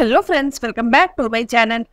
Hello friends, welcome back to my channel.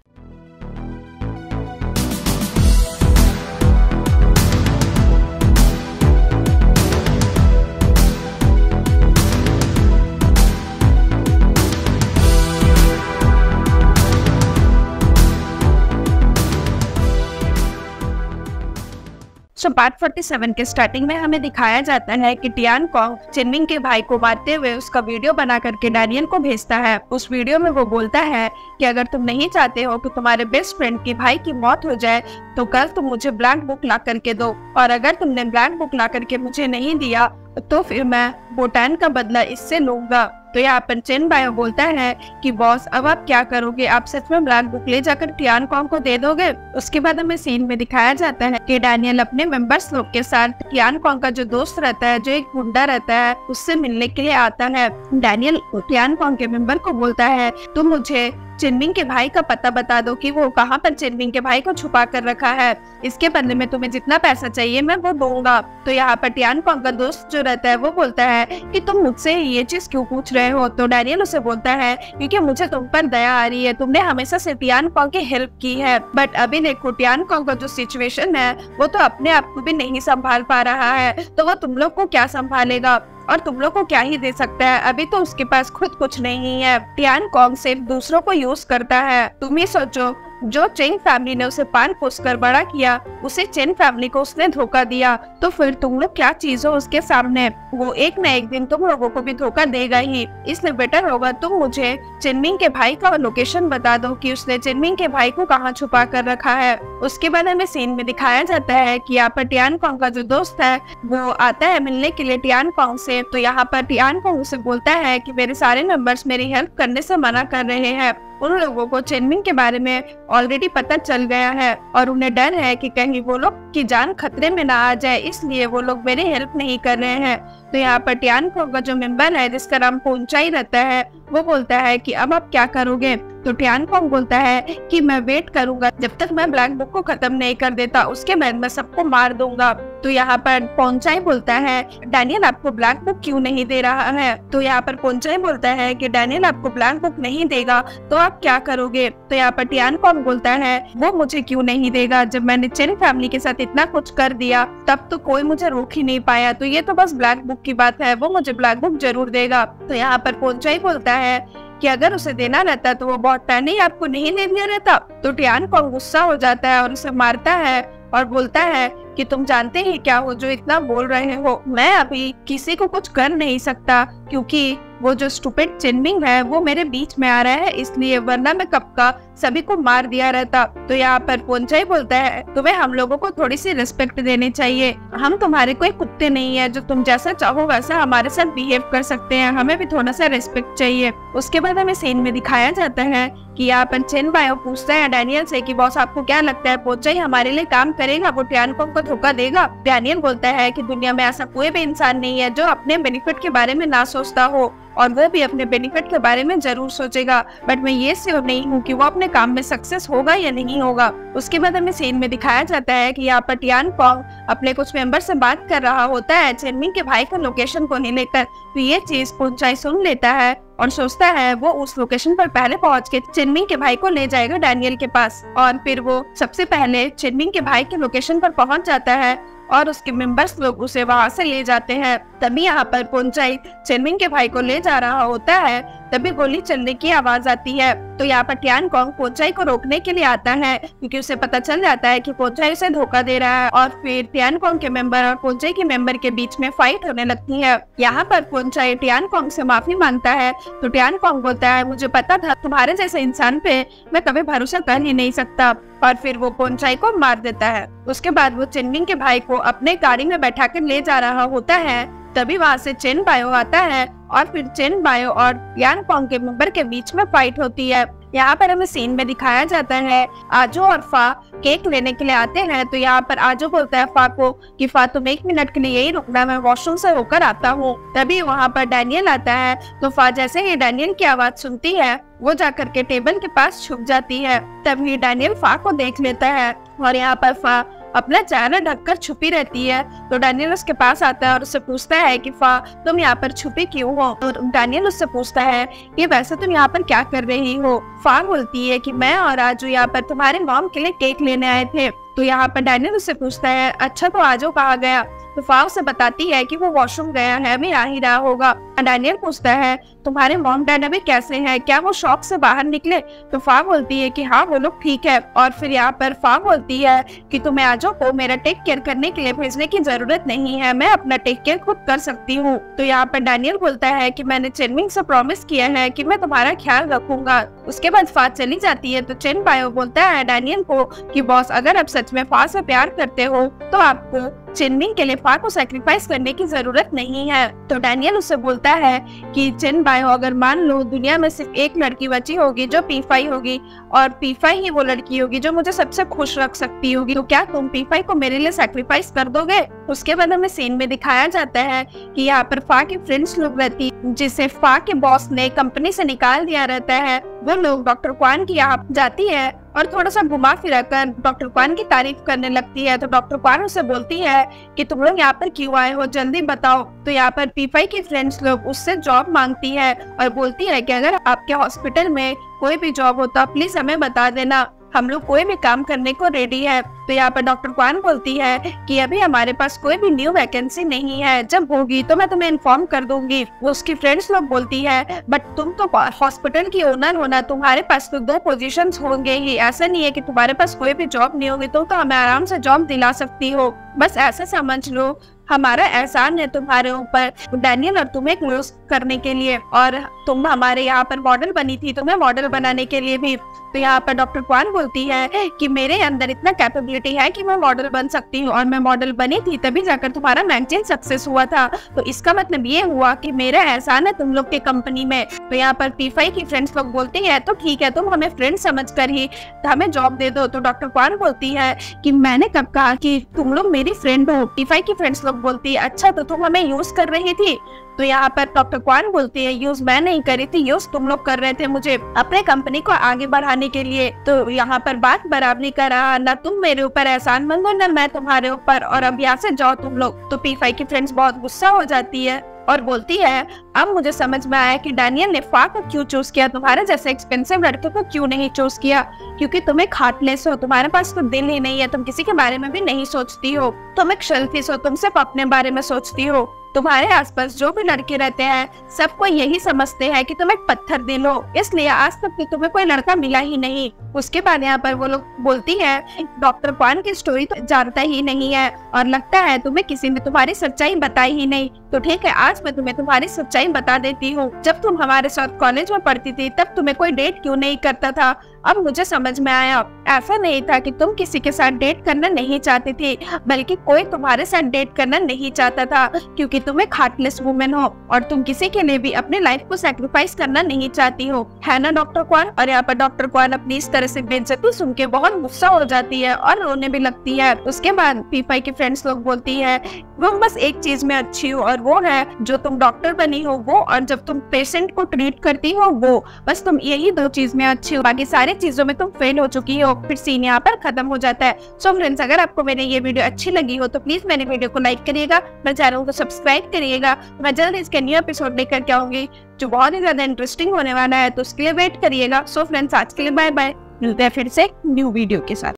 Part 47 के starting में हमें दिखाया जाता है कि टियान कॉन्ग चिनमिंग के भाई को मारते हुए उसका वीडियो बना करके डैनियल को भेजता है। उस वीडियो में वो बोलता है कि अगर तुम नहीं चाहते हो कि तुम्हारे बेस्ट फ्रेंड के भाई की मौत हो जाए तो कल तुम मुझे ब्लैक बुक ला करके दो, और अगर तुमने ब्लैक बुक ला करके मुझे नहीं दिया तो फिर मैं बोटान का बदला इससे लूंगा। तो यहाँ पर चेन बायो बोलता है कि बॉस अब आप क्या करोगे, आप सच में ब्लैक बुक ले जाकर टियान कॉन्ग को दे दोगे। उसके बाद हमें सीन में दिखाया जाता है कि डैनियल अपने मेंबर्स लोग के साथ टियान कॉन्ग का जो दोस्त रहता है, जो एक गुंडा रहता है, उससे मिलने के लिए आता है। डैनियल टियान कॉन्ग के मेंबर को बोलता है तुम मुझे चिनमिंग के भाई का पता बता दो कि वो कहाँ पर चिनमिंग के भाई को छुपा कर रखा है, इसके बदले में तुम्हें जितना पैसा चाहिए मैं वो दूंगा। तो यहाँ पर टियान कॉन्ग का दोस्त जो रहता है वो बोलता है कि तुम मुझसे ये चीज क्यों पूछ रहे हो। तो डैनियल उसे बोलता है क्योंकि मुझे तुम पर दया आ रही है, तुमने हमेशा से टियान कॉन्ग की हेल्प की है, बट अभी देखो टियान कॉन्ग का जो सिचुएशन है वो तो अपने आप को भी नहीं संभाल पा रहा है, तो वो तुम लोग को क्या संभालेगा और तुम लोग को क्या ही दे सकता है, अभी तो उसके पास खुद कुछ नहीं है। टियान कॉन्ग सिर्फ दूसरों को यूज करता है। तुम ही सोचो, जो चेंग फैमिली ने उसे पाल पोस कर बड़ा किया, उसे चेंग फैमिली को उसने धोखा दिया, तो फिर तुम लोग क्या चीज हो उसके सामने। वो एक न एक दिन तुम लोगों को भी धोखा देगा ही, इसलिए बेटर होगा तुम मुझे चिनमिंग के भाई का लोकेशन बता दो कि उसने चिनमिंग के भाई को कहाँ छुपा कर रखा है। उसके बाद हमें सीन में दिखाया जाता है कि यहाँ पर टियान कॉन्ग का जो दोस्त है वो आता है मिलने के लिए टियान कॉन्ग से। तो यहाँ पर टियान कॉन्ग उसे बोलता है कि मेरे सारे मेंबर्स मेरी हेल्प करने से मना कर रहे हैं, उन लोगों को चिनमिंग के बारे में ऑलरेडी पता चल गया है और उन्हें डर है कि कहीं वो लोग की जान खतरे में ना आ जाए, इसलिए वो लोग मेरी हेल्प नहीं कर रहे हैं। तो यहाँ पर टियान कॉन्ग का जो मेंबर है जिसका नाम पोंचाई रहता है वो बोलता है कि अब आप क्या करोगे। तो टियान कॉन्ग बोलता है कि मैं वेट करूंगा जब तक मैं ब्लैक बुक को खत्म नहीं कर देता, उसके बाद मैं सबको मार दूंगा। तो यहाँ पर पोंचाई बोलता है डैनियल आपको ब्लैक बुक क्यों नहीं दे रहा है। तो यहाँ पर पोंचाई बोलता है कि डैनियल आपको ब्लैक बुक नहीं देगा तो आप क्या करोगे। तो यहाँ पर टियान कॉन्ग बोलता है वो मुझे क्यों नहीं देगा, जब मैंने चेन फैमिली के साथ इतना कुछ कर दिया तब तो कोई मुझे रोक ही नहीं पाया, तो ये तो बस ब्लैक बुक की बात है, वो मुझे ब्लैक बुक जरूर देगा। तो यहाँ पर पोंचाई बोलता है कि अगर उसे देना रहता तो वो बहुत पहले ही आपको नहीं दे दिया रहता। तो टियान कॉन्ग गुस्सा हो जाता है और उसे मारता है और बोलता है कि तुम जानते ही क्या हो जो इतना बोल रहे हो, मैं अभी किसी को कुछ कर नहीं सकता क्योंकि वो जो स्टूपिड चिनमिंग है वो मेरे बीच में आ रहा है, इसलिए वरना मैं कब का सभी को मार दिया रहता। तो यहाँ पर पोंचाई बोलता है तुम्हें हम लोगों को थोड़ी सी रिस्पेक्ट देनी चाहिए, हम तुम्हारे कोई कुत्ते नहीं है जो तुम जैसा चाहो वैसा हमारे साथ बिहेव कर सकते हैं, हमें भी थोड़ा सा रिस्पेक्ट चाहिए। उसके बाद हमें सीन में दिखाया जाता है कि यहाँ पर चेन बायो पूछता है डैनियल से कि बॉस आपको क्या लगता है पोंचाई हमारे लिए काम करेगा, वो टियान कॉन्ग को धोखा देगा। डैनियल बोलता है कि दुनिया में ऐसा कोई भी इंसान नहीं है जो अपने बेनिफिट के बारे में ना सोचता हो, और वो भी अपने बेनिफिट के बारे में जरूर सोचेगा, बट मैं ये श्योर नहीं हूँ कि वो अपने काम में सक्सेस होगा या नहीं होगा। उसके बाद हमें सीन में दिखाया जाता है कि यहाँ पर टियान कॉन्ग अपने कुछ मेंबर से बात कर रहा होता है चिनमिंग के भाई का लोकेशन को नहीं लेकर। तो ये चीज पोंचाई सुन लेता है और सोचता है वो उस लोकेशन पर पहले पहुंच के चिनमिंग के भाई को ले जाएगा डैनियल के पास, और फिर वो सबसे पहले चिनमिंग के भाई के लोकेशन पर पहुंच जाता है और उसके मेंबर्स लोग उसे वहां से ले जाते हैं। तभी यहाँ पर पोंचाई चिनमिंग के भाई को ले जा रहा होता है, तभी गोली चलने की आवाज आती है। तो यहाँ पर टियान कॉन्ग पोंचाई को रोकने के लिए आता है क्योंकि उसे पता चल जाता है कि पोंचाई उसे धोखा दे रहा है, और फिर टियान कॉन्ग के मेंबर और पोंचाई के मेंबर के बीच में फाइट होने लगती है। यहाँ पर पोंचाई टियान कॉन्ग से माफी मांगता है। तो टियान कॉन्ग बोलता है मुझे पता था तुम्हारे जैसे इंसान पे मैं कभी भरोसा कर ही नहीं सकता, और फिर वो पोंचाई को मार देता है। उसके बाद वो चिनमिंग के भाई को अपने गाड़ी में बैठा कर ले जा रहा होता है, तभी वहाँ से चेन बायो आता है और फिर चेन बायो और टियान कॉन्ग के मेंबर के बीच में फाइट होती है। यहाँ पर हमें सीन में दिखाया जाता है आजो और फा केक लेने के लिए आते हैं। तो यहाँ पर आजो बोलता है फा को कि फा तुम 1 मिनट के लिए यही रुकना, मैं वॉशरूम से होकर आता हूँ। तभी वहाँ पर डैनियल आता है। तो फा जैसे ही डैनियल की आवाज सुनती है वो जाकर के टेबल के पास छुप जाती है। तभी डैनियल फा को देख लेता है और यहाँ पर फा अपना चेहरा ढककर छुपी रहती है। तो डैनियल उसके पास आता है और उससे पूछता है कि फा तुम यहाँ पर छुपी क्यों हो। और डैनियल उससे पूछता है कि वैसे तुम यहाँ पर क्या कर रही हो। फा बोलती है कि मैं और राजू यहाँ पर तुम्हारे मॉम के लिए केक लेने आए थे। तो यहाँ पर डैनियल उससे पूछता है अच्छा तो आजो कहाँ गया। तो फा उसे बताती है कि वो वॉशरूम गया है, अभी आ ही रहा होगा। डैनियल पूछता है तुम्हारे मॉम डैड अभी कैसे हैं, क्या वो शॉप से बाहर निकले। तो फा बोलती है कि हाँ वो लोग ठीक है। और फिर यहाँ पर फा बोलती है कि तुम्हें आजो को मेरा टेक केयर करने के लिए भेजने की जरूरत नहीं है, मैं अपना टेक केयर खुद कर सकती हूँ। तो यहाँ पर डैनियल बोलता है कि मैंने चेनमिंग से प्रॉमिस किया है कि मैं तुम्हारा ख्याल रखूंगा। उसके बाद फा चली जाती है। तो चेन बायो बोलता है डैनियल को कि बॉस अगर आप सच में फा से प्यार करते हो तो आपको चेनमिंग के लिए फा को सैक्रिफाइस करने की जरूरत नहीं है। तो डैनियल उससे बोलता है कि चेन बायो अगर मान लो दुनिया में सिर्फ एक लड़की बची होगी जो P5 होगी और P5 ही वो लड़की होगी जो मुझे सबसे खुश रख सकती होगी, तो क्या तुम P5 को मेरे लिए सैक्रिफाइस कर दोगे। उसके बाद हमें सीन में दिखाया जाता है कि यहाँ पर फा की फ्रेंड्स लोग रहती जिसे फा के बॉस ने कंपनी से निकाल दिया रहता है। वो लोग डॉक्टर क्वान की यहाँ जाती है और थोड़ा सा घुमा फिरा कर डॉक्टर क्वान की तारीफ करने लगती है। तो डॉक्टर क्वान उसे बोलती है कि तुम लोग यहाँ पर क्यों आए हो, जल्दी बताओ। तो यहाँ पर P5 की फ्रेंड्स लोग उससे जॉब मांगती है और बोलती है कि अगर आपके हॉस्पिटल में कोई भी जॉब हो तो प्लीज हमें बता देना, हम लोग कोई भी काम करने को रेडी है। तो यहाँ पर डॉक्टर क्वान बोलती है कि अभी हमारे पास कोई भी न्यू वैकेंसी नहीं है, जब होगी तो मैं तुम्हें इन्फॉर्म कर दूंगी। वो उसकी फ्रेंड्स लोग बोलती है बट तुम तो हॉस्पिटल की ओनर हो ना, तुम्हारे पास तो 2 पोजीशंस होंगे ही, ऐसा नहीं है कि तुम्हारे पास कोई भी जॉब नहीं होगी, तो हमें आराम से जॉब दिला सकती हो, बस ऐसा समझ लो हमारा एहसान है तुम्हारे ऊपर डैनियल और तुम्हें क्लोज करने के लिए, और तुम हमारे यहाँ पर मॉडल बनी थी, तुम्हें मॉडल बनाने के लिए भी। तो यहाँ पर डॉक्टर क्वान बोलती है कि मेरे अंदर इतना कैपेबिलिटी है कि मैं मॉडल बन सकती हूँ और मैं मॉडल बनी थी तभी जाकर तुम्हारा मैगजीन सक्सेस हुआ था, तो इसका मतलब ये हुआ कि मेरा एहसान है तुम लोग के कंपनी में। तो यहाँ पर P5 की फ्रेंड्स लोग बोलती है तो ठीक है, तुम हमें फ्रेंड समझ कर ही हमें जॉब दे दो। तो डॉक्टर क्वान बोलती है कि मैंने कब कहा कि तुम लोग मेरी फ्रेंड हो। P5 की फ्रेंड्स लोग बोलती है अच्छा तो तुम हमें यूज कर रही थी। तो यहाँ पर डॉक्टर क्वान बोलती है यूज मैं नहीं करी थी, यूज तुम लोग कर रहे थे मुझे अपने कंपनी को आगे बढ़ाने के लिए। तो यहाँ पर बात बराबरी का रहा, ना तुम मेरे ऊपर एहसानमंद हो ना मैं तुम्हारे ऊपर, और अब यहाँ से जाओ तुम लोग। तो P5 की फ्रेंड्स बहुत गुस्सा हो जाती है और बोलती है अब मुझे समझ में आया कि डैनियल ने फा को क्यों चूज किया, तुम्हारे जैसे एक्सपेंसिव लड़के को क्यों नहीं चूज किया, क्योंकि तुम एक हार्टलेस हो, तुम्हारे पास तो दिल ही नहीं है, तुम किसी के बारे में भी नहीं सोचती हो, तुम एक सेल्फिश हो, तुम सिर्फ अपने बारे में सोचती हो। तुम्हारे आसपास जो भी लड़के रहते हैं सबको यही समझते हैं कि तुम एक पत्थर दिल हो, इसलिए आज तक भी तुम्हें कोई लड़का मिला ही नहीं। उसके बाद यहाँ पर वो लोग बोलती है डॉक्टर क्वान की स्टोरी तो जानता ही नहीं है और लगता है तुम्हें किसी ने तुम्हारी सच्चाई बताई ही नहीं, तो ठीक है आज मैं तुम्हें तुम्हारी सच्चाई बता देती हूँ। जब तुम हमारे साथ कॉलेज में पढ़ती थी तब तुम्हें कोई डेट क्यों नहीं करता था, अब मुझे समझ में आया, ऐसा नहीं था कि तुम किसी के साथ डेट करना नहीं चाहती थी, बल्कि कोई तुम्हारे साथ डेट करना नहीं चाहता था, क्योंकि तुम एक हार्टलेस वुमेन हो और तुम किसी के लिए भी अपनी लाइफ को सैक्रिफाइस करना नहीं चाहती हो, है ना डॉक्टर क्वान। और यहाँ पर डॉक्टर क्वान अपनी इस तरह से बेइज्जती सुन के बहुत गुस्सा हो जाती है और रोने भी लगती है। उसके बाद P5 की फ्रेंड्स लोग बोलती है वो बस एक चीज में अच्छी हो और वो है जो तुम डॉक्टर बनी हो वो, और जब तुम पेशेंट को ट्रीट करती हो वो, बस तुम यही 2 चीज में अच्छी हो, बाकी सारी चीजों में तुम फेल हो चुकी हो। फिर सीन यहाँ पर खत्म हो जाता है। सो फ्रेंड्स अगर आपको मेरी ये वीडियो अच्छी लगी हो तो प्लीज मेरे वीडियो को लाइक करिएगा, मेरे चैनल को सब्सक्राइब करिएगा। मैं जल्द इसके न्यू एपिसोड लेकर के आऊंगी जो बहुत ही ज्यादा इंटरेस्टिंग होने वाला है, तो उसके लिए वेट करिएगा। सो फ्रेंड्स आज के लिए बाय बाय, मिलते हैं फिर से न्यू वीडियो के साथ।